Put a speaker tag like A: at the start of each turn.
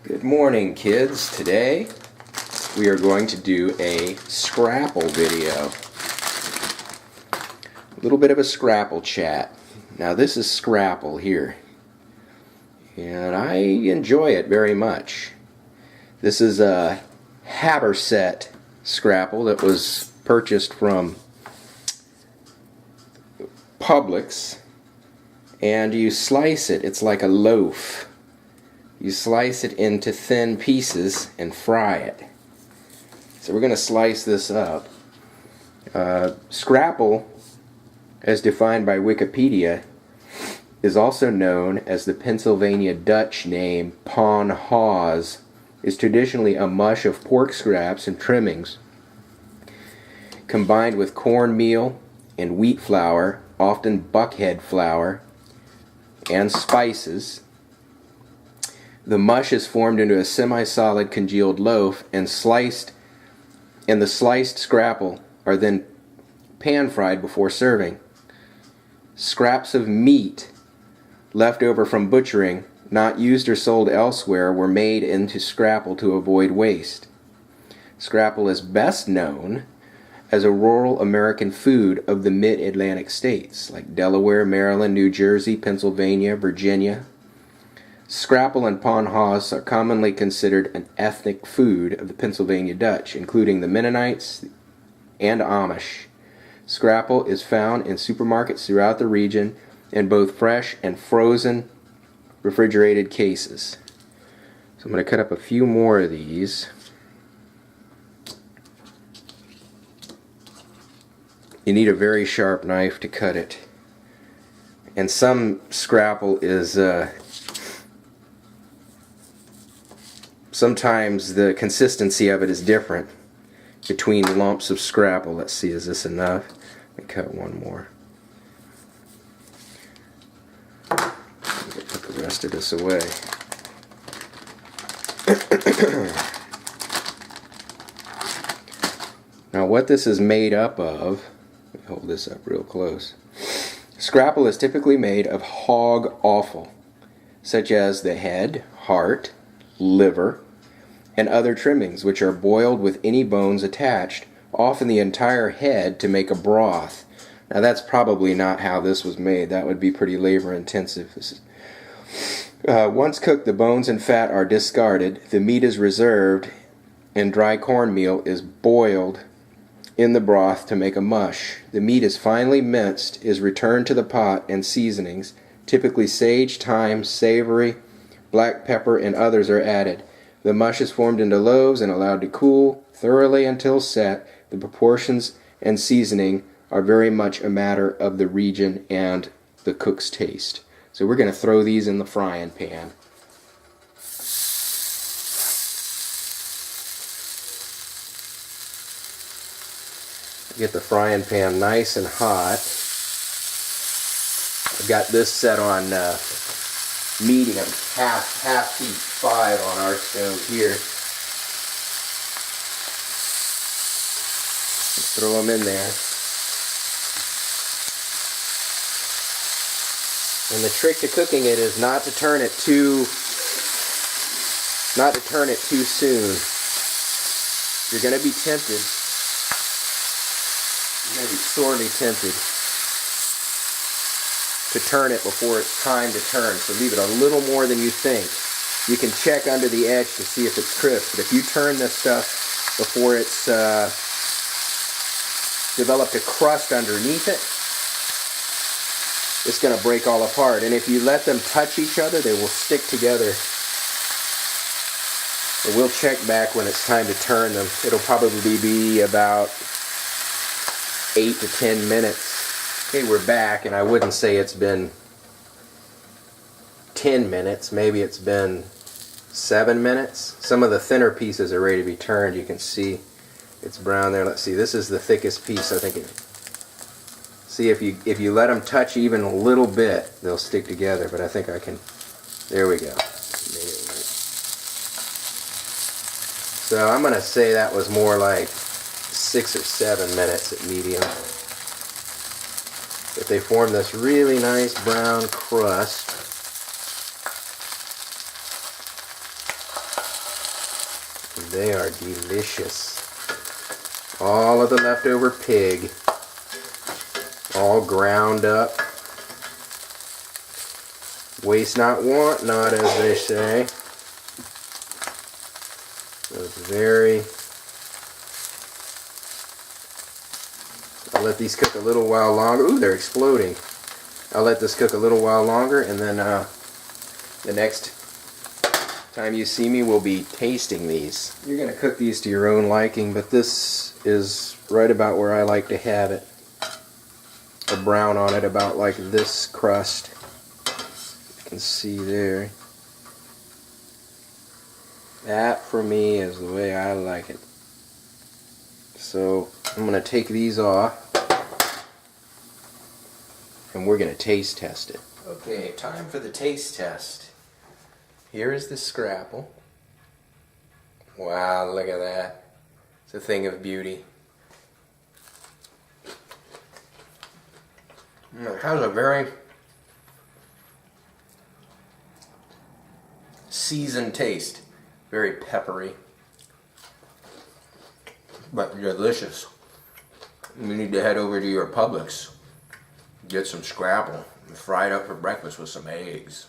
A: Good morning, kids. Today we are going to do a Scrapple video. A little bit of a Scrapple chat. Now this is Scrapple here, and I enjoy it very much. This is a Haberset Scrapple that was purchased from Publix, and you slice it. It's like a loaf. You slice it into thin pieces and fry it. So we're going to slice this up. Scrapple, as defined by Wikipedia, is also known as the Pennsylvania Dutch name pawn haas, is traditionally a mush of pork scraps and trimmings combined with cornmeal and wheat flour, often buckhead flour, and spices. The mush is formed into a semi-solid congealed loaf and the sliced scrapple are then pan-fried before serving. Scraps of meat left over from butchering, not used or sold elsewhere, were made into scrapple to avoid waste. Scrapple is best known as a rural American food of the mid-Atlantic states like Delaware, Maryland, New Jersey, Pennsylvania, Virginia. Scrapple and pawn haas are commonly considered an ethnic food of the Pennsylvania Dutch, including the Mennonites and Amish. Scrapple is found in supermarkets throughout the region in both fresh and frozen refrigerated cases. So I'm going to cut up a few more of these. You need a very sharp knife to cut it. And some scrapple is sometimes the consistency of it is different between lumps of scrapple. Let's see, is this enough? Let me cut one more. Put the rest of this away. Now what this is made up of, let me hold this up real close. Scrapple is typically made of hog offal, such as the head, heart, liver, and other trimmings, which are boiled with any bones attached, often the entire head, to make a broth. Now that's probably not how this was made. That would be pretty labor intensive. Once cooked, the bones and fat are discarded, the meat is reserved, and dry cornmeal is boiled in the broth to make a mush. The meat is finely minced, is returned to the pot, and seasonings, typically sage, thyme, savory, black pepper, and others, are added. The mush is formed into loaves and allowed to cool thoroughly until set. The proportions and seasoning are very much a matter of the region and the cook's taste. So we're going to throw these in the frying pan. Get the frying pan nice and hot. I've got this set on medium, half heat, 5 on our stove here. Just throw them in there. And the trick to cooking it is not to turn it too soon. You're going to be tempted. You're going to be sorely tempted to turn it before it's time to turn. So leave it a little more than you think. You can check under the edge to see if it's crisp. But if you turn this stuff before it's developed a crust underneath it, it's going to break all apart. And if you let them touch each other, they will stick together. And we'll check back when it's time to turn them. It'll probably be about 8 to 10 minutes. Okay, we're back, and I wouldn't say it's been 10 minutes. Maybe it's been 7 minutes. Some of the thinner pieces are ready to be turned. You can see it's brown there. Let's see, this is the thickest piece. I think see, if you let them touch even a little bit, they'll stick together. But I think I can. There we go. So I'm going to say that was more like 6 or 7 minutes at medium. But they form this really nice brown crust. they are delicious. All of the leftover pig, all ground up. Waste not, want not, as they say. So it's very... I'll let these cook a little while longer. Ooh, they're exploding. I'll let this cook a little while longer, and then the next time you see me, we'll be tasting these. You're going to cook these to your own liking, but this is right about where I like to have it. A brown on it, about like this crust. You can see there. That for me is the way I like it. So I'm going to take these off and we're going to taste test it. Okay, time for the taste test. Here is the Scrapple. Wow, look at that. It's a thing of beauty. It has a very seasoned taste. Very peppery. But delicious. You need to head over to your Publix. Get some Scrapple and fry it up for breakfast with some eggs.